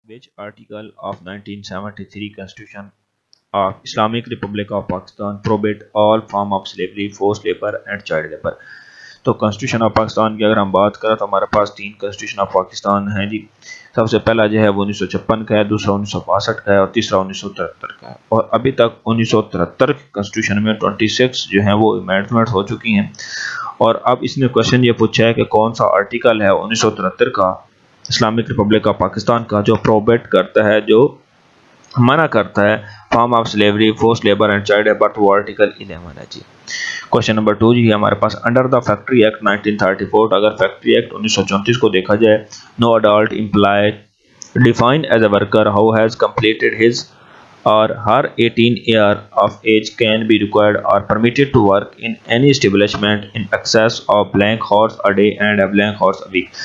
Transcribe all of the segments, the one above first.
Which article of 1973 Constitution of Islamic Republic of Pakistan prohibit all form of slavery, forced labor and child labor? तो constitution of Pakistan की अगर हम बात करें तो हमारे पास तीन कॉन्स्टिट्यूशन ऑफ पाकिस्तान हैं जी। सबसे पहला जो है वो 1956 का है, दूसरा 1962 का है और तीसरा 1973 का है। और अभी तक 1973 के कॉन्स्टिट्यूशन में 26 जो है वो अमेंडमेंट हो चुकी हैं। और अब इसने क्वेश्चन ये पूछा है कि कौन सा आर्टिकल है 1973 का इस्लामिक रिपब्लिक ऑफ पाकिस्तान का जो प्रोहिबिट करता है, जो मना करता है form of slavery, force labour and child labour. तो वो आर्टिकल 11 है जी। क्वेश्चन नंबर 2 जी हमारे पास अंडर द फैक्ट्री एक्ट 1934, अगर फैक्ट्री एक्ट 1934 को देखा जाए, no adult employ defined as a worker who has completed his or her 18 year of age can be required or permitted to work in any establishment in excess of blank hours a day and a blank hours a week।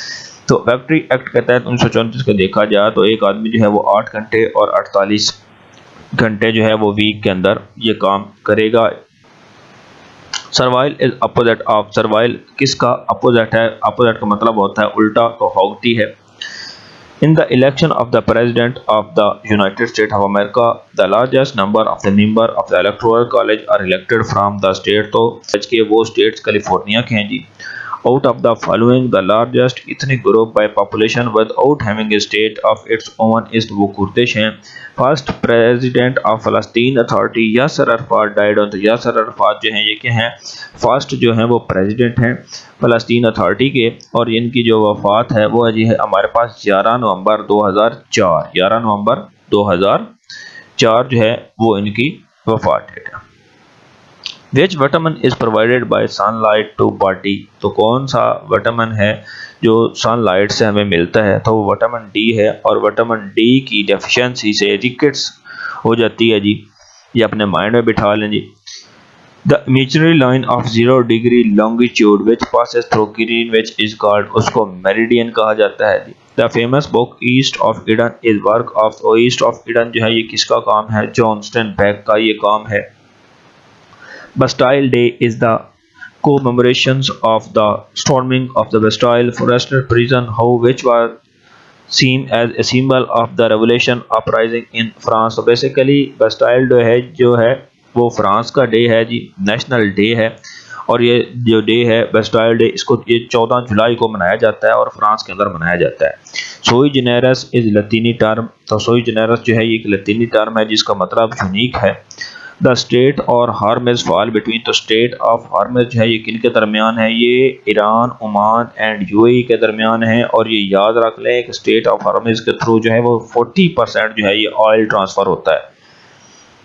तो factory act के तहत 1934 का देखा जाए तो एक आदमी जो है वो 8 घंटे और 48 घंटे जो है वो वीक के अंदर ये काम करेगा। Servile is opposite of, servile किसका अपोजिट है? अपोजिट का मतलब होता है उल्टा, तो हॉगटी है। In the election of the President of the United States of America, the largest number of the member of the Electoral College are elected from the state। तो के वो states कैलिफोर्निया के हैं जी। Out of the following, the largest ethnic group by population without having a state of its own is वो Kurdish हैं। First President of Palestine Authority Yasser Arafat died on। तो यासर अरफात जो हैं ये क्या हैं? फर्स्ट जो हैं वो प्रेसिडेंट हैं फ़लस्तीन अथॉरिटी के, और इनकी जो वफ़ात है वो जी है हमारे पास 11 नवंबर 2004। 11 नवंबर 2004 जो है वो इनकी वफ़ात डेट है। Which vitamin is provided by sunlight to body? तो कौन सा विटामिन है जो सनलाइट से हमें मिलता है? तो वो विटामिन डी है। और विटामिन डी की डेफिशिएंसी से रिकेट्स हो जाती है जी। ये अपने माइंड में बिठा लें जी। The imaginary line of 0 degree longitude which passes through Greenwich is called, उसको मेरिडियन कहा जाता है जी। The famous book East of Eden is work of, तो East of Eden जो है ये किसका काम है? जॉनस्टन बेक का ये काम है। Bastille Day is the commemorations of the storming of the Bastille Forester prison, how which was seen as a symbol of the revolution uprising in France। तो बेसिकली बस्टाइल जो है वो फ्रांस का डे है जी, नेशनल डे है। और ये जो डे है बस्टाइल डे, इसको ये 14 जुलाई को मनाया जाता है और फ्रांस के अंदर मनाया जाता है। सोई जेनेरस इज लतीनी टर्म, तो सोई जेनेरस जो है ये एक लतीनी टर्म है जिसका मतलब यूनिक है। द स्टेट और हार्मेज फॉल बिटवीन, तो स्टेट ऑफ हार्मेज जो है ये किन के दरमियान है? ये ईरान, ओमान एंड यूएई के दरमियान है। और ये याद रख लें कि स्टेट ऑफ हार्मेज के थ्रू जो है वो 40% जो है ये ऑयल ट्रांसफर होता है।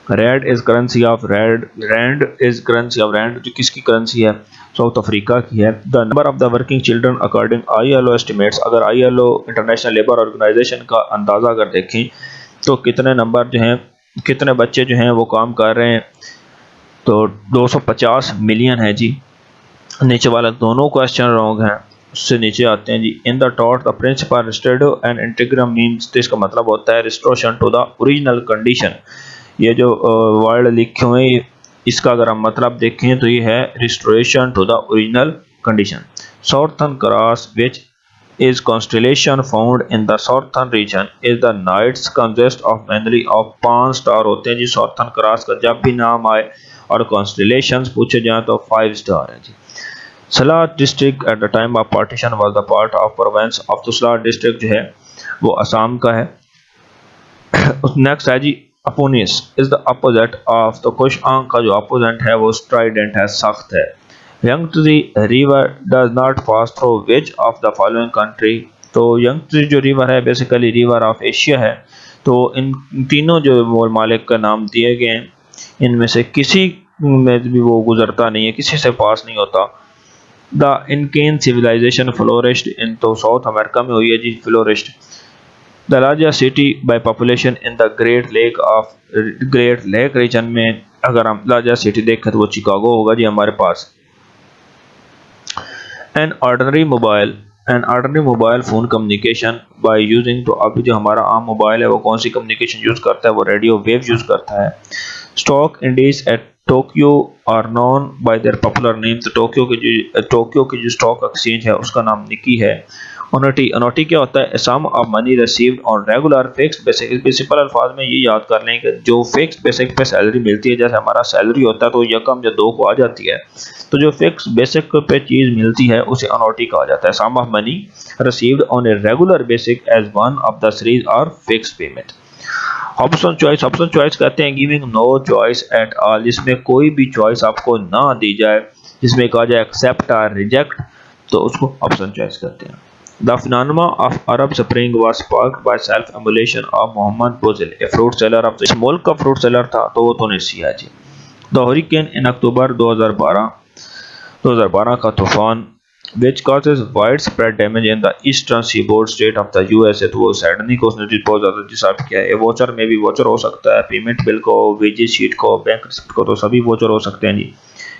Rand is currency of, rand is currency of, rand जो किसकी करेंसी है? साउथ अफ्रीका की है। The number of the working children according ILO estimates, अगर आईएलओ इंटरनेशनल लेबर ऑर्गेनाइजेशन का अंदाज़ा अगर देखें तो कितने नंबर जो हैं, कितने बच्चे जो हैं वो काम कर रहे हैं? तो 250 मिलियन है जी। नीचे वाला दोनों क्वेश्चन रॉन्ग हैं, उससे नीचे आते हैं जी। इन द टॉट the principle restorative and integrum means, तो इसका मतलब होता है restoration to the original condition. ये जो वर्ड लिखे हुए हैं इसका अगर हम मतलब देखें तो ये है restoration to the original condition. Southern Cross which is constellation found in the southern region is the nights consist of mainly of 5 star होते हैं जी। साउथर्न क्रॉस का जब भी नाम आए और constellations पूछे जाए तो 5 स्टार है जी। Sylhet district at the time of partition was the part of province of, तो सलाट डिस्ट्रिक्ट जो है वो असम का है। नेक्स्ट है जी अपोनिस इज द अपोजिट ऑफ, तो खुश आंख का जो अपोजिट है वो स्ट्राइडेंट है, सख्त है। Yangtze river does not pass through which of the following country, तो यंगट्री जो रिवर है बेसिकली रिवर ऑफ एशिया है। तो इन तीनों जो ममालिक का नाम दिए गए हैं इनमें से किसी में भी वो गुजरता नहीं है, किसी से पास नहीं होता। The Incan civilization flourished in, तो साउथ अमेरिका में हुई है जी flourished. The largest city by population in the Great Lake region में, अगर हम लार्जेस्ट सिटी देखें तो वो शिकागो होगा जी हमारे पास। An ordinary mobile phone communication by using, तो अब जो हमारा आम मोबाइल है वो कौन सी कम्युनिकेशन यूज़ करता है? वो रेडियो वेव यूज़ करता है। Stock indices at Tokyo are known by their popular name, तो टोक्यो की जो स्टॉक एक्सचेंज है उसका नाम निकी है। अनोटी क्या होता है? Sum of money received on regular fixed basis. Simple अल्फाज में ये याद कर लें कि जो फिक्स बेसिक पे सैलरी मिलती है, जैसे हमारा सैलरी होता है तो यकम या दो को आ जाती है, तो जो फिक्स बेसिक पे चीज मिलती है उसे अनोटी कहा जाता है। Sum of money received on a regular basic as one of the series or fix payment. Option choice कहते हैं giving no choice at all, जिसमें कोई भी चॉइस आपको ना दी जाए, जिसमें कहा जाए एक्सेप्ट और रिजेक्ट, तो उसको ऑप्शन चॉइस कहते हैं। The phenomena of Arab spring was sparked by self emulation of Mohammed Bouazizi, a fruit seller of इस मुल्क का फ्रूट सेलर था तो वो तुनिसिया जी। द हरिकेन इन अक्टूबर 2012 का तूफान which causes widespread damage in the eastern seaboard state of the USA, तो वो सैडनी को उसने बहुत ज़्यादा डिस्टर्ब किया है। वोचर में भी वोचर हो सकता है, पेमेंट बिल को, वेजेस शीट को, बैंक रिसिप्ट को, तो सभी वोचर हो सकते हैं जी।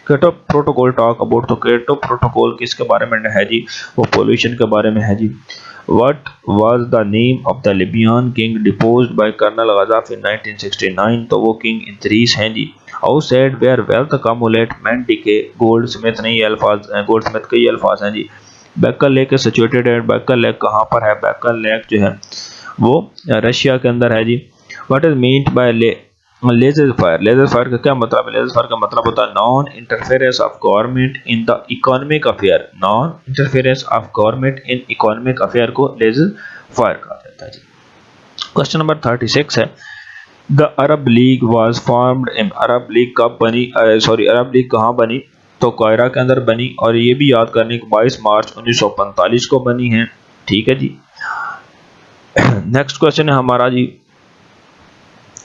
क्योटो प्रोटोकॉल टॉक अबाउट, तो क्योटो प्रोटोकॉल किसके बारे में है जी? वो पोल्यूशन के बारे में है जी। What was the name of the Libyan king deposed by Colonel Gaddafi in 1969, तो वो किंग इंद्रीस हैं जी। How said where wealth accumulate men decay, Goldsmith नहीं, ये अल्फाज गोल्डस्मिथ के ये अल्फाज हैं जी। बैकल लेक सिचुएटेड है, बैकल लेक कहाँ पर है? बैकल लेक जो है वो रशिया के अंदर है जी। What is meant by laser fire? Laser fire का क्या मतलब है? लेजर फायर का मतलब होता है non interference of government in the economic affair. Non interference of government in economic affair को लेजर फायर कहा जाता है जी। क्वेश्चन नंबर 36 है, the Arab league was formed in, Arab league कब बनी? अरब लीग कहाँ बनी? तो कायरा के अंदर बनी, और ये भी याद करने को 22 मार्च 1945 को बनी है। ठीक है जी। नेक्स्ट क्वेश्चन है हमारा जी,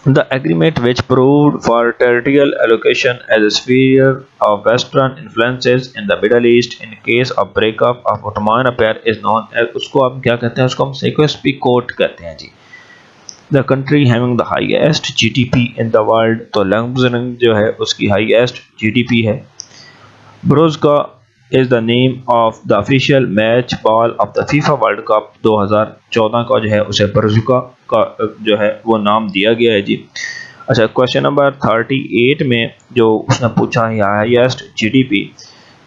the agreement which proved for territorial allocation as a sphere of western influences in the Middle East in case of breakup of Ottoman Empire is known as, उसको हम क्या कहते हैं? उसको हम Sykes-Picot कहते हैं जी। The country having the highest GDP in the world, तो लग्जमबर्ग जो है उसकी highest GDP है। ब्रोज़ का is the name of the official match ball of the FIFA World Cup 2014 का जो है उसे ब्रोज़ुका का जो है वो नाम दिया गया है जी। अच्छा, क्वेश्चन नंबर 38 में जो उसने पूछा है हाईएस्ट जीडीपी,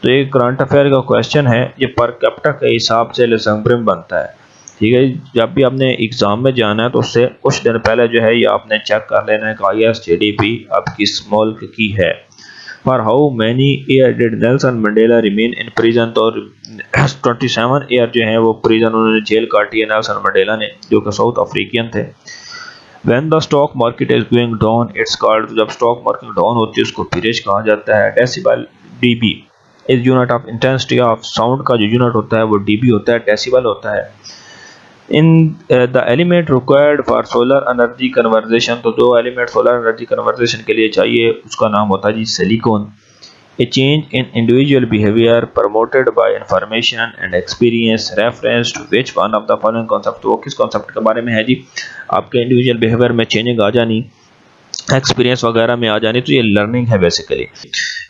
तो ये करंट अफेयर का क्वेश्चन है, ये पर कैपिटा के हिसाब से लग्जमबर्ग बनता है। ठीक है, जब भी आपने एग्जाम में जाना है तो उससे कुछ दिन पहले जो है ये आपने चेक कर लेना है कि हाईएस्ट जीडीपी अब किस मुल्क की है। For how many years did Nelson Mandela remain in prison, तो 27 ईयर जो है वो प्रिजन उन्होंने जेल काटी है नेल्सन मंडेला ने, जो कि साउथ अफ्रीकन थे। When the stock market is going down, it's called, जब स्टॉक मार्केट डाउन होती है उसको पीरियड कहा जाता है। Decibel dB is unit of intensity of sound का जो यूनिट होता है वो डीबी होता है, डेसिबल होता है। In the element required for solar energy conversation, तो दो एलिमेंट सोलर एनर्जी कन्वर्जेशन के लिए चाहिए, उसका नाम होता है जी silicon. A change in individual behaviour promoted by information and experience reference to which one of the following concept, वो किस कॉन्सेप्ट के बारे में है जी? आपके इंडिविजुअल बिहेवियर में चेंजिंग आ जानी, एक्सपीरियंस वगैरह में आ जानी, तो ये लर्निंग है basically.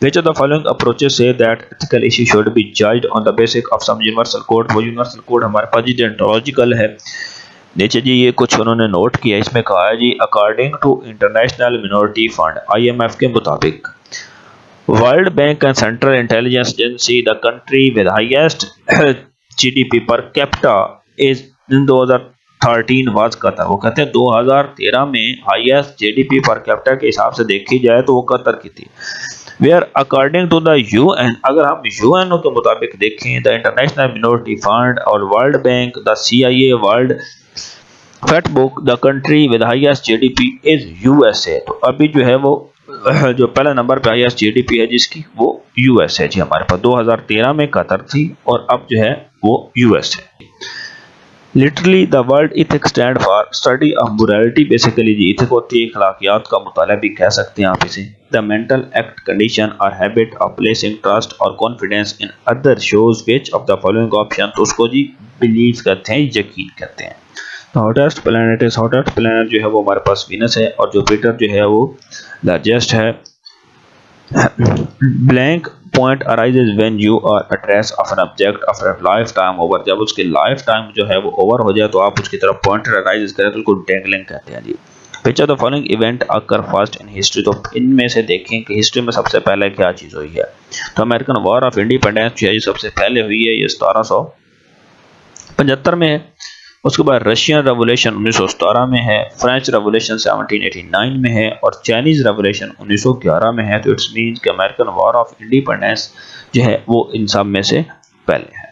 Which of the following approaches say that ethical issue should be judged on the basis of some universal code, वो यूनिवर्सल कोड हमारे पास जी डेंटोलॉजिकल है। नीचे जी ये कुछ उन्होंने नोट किया, इसमें कहा है जी according to international minority fund IMF के मुताबिक, world bank and central intelligence agency, the country with highest GDP per capita is in 2013 was Qatar. वो कहते हैं 2013 में हाईएस्ट जीडीपी पर कैपिटा के हिसाब से देखी जाए तो वो कतर की थी। Where according to the UN, अगर हम UN के मुताबिक देखें, द इंटरनेशनल मिनोरिटी फंड और World Bank, the CIA World Fact Book, the country with highest GDP is USA। तो अभी जो है वो जो पहले नंबर पे हाईएस्ट जीडीपी है जिसकी, वो US है जी। हमारे पास 2013 में कतर थी और अब जो है वो US है। Literally the world ethic stand for study of morality, basically जी इथिक होती है अखलाकियात का मुताला भी कह सकते हैं आप इसे। द मेंटल एक्ट कंडीशन और हैबिट ऑफ प्लेसिंग ट्रस्ट और confidence in other shows which of the following option, तो उसको जी बिलीव कहते हैं, यकीन कहते हैं। Hottest planet is, hottest planet जो है वो हमारे पास वीनस है, और जुपिटर जो है वो लार्जेस्ट है। Blank point arises when you are attract of an object after life time over, जब उसकी लाइफ टाइम जो है वो ओवर हो जाए तो आप उसकी तरफ पॉइंटर अराइजेज करें तो उसको डैंगलिंग कहते हैं जी। Which of the following event occur first in history, तो इनमें से देखें कि हिस्ट्री में सबसे पहले क्या चीज़ हुई है। तो अमेरिकन वॉर ऑफ इंडिपेंडेंस जो है ये सबसे पहले हुई है, ये 17 75 में है। उसके बाद रशियन रेवोल्यूशन 1917 में है, फ्रेंच रेवोल्यूशन 1789 में है और चाइनीज रेवोल्यूशन 1911 में है। तो इट्स मीन्स कि अमेरिकन वॉर ऑफ इंडिपेंडेंस जो है वो इन सब में से पहले है।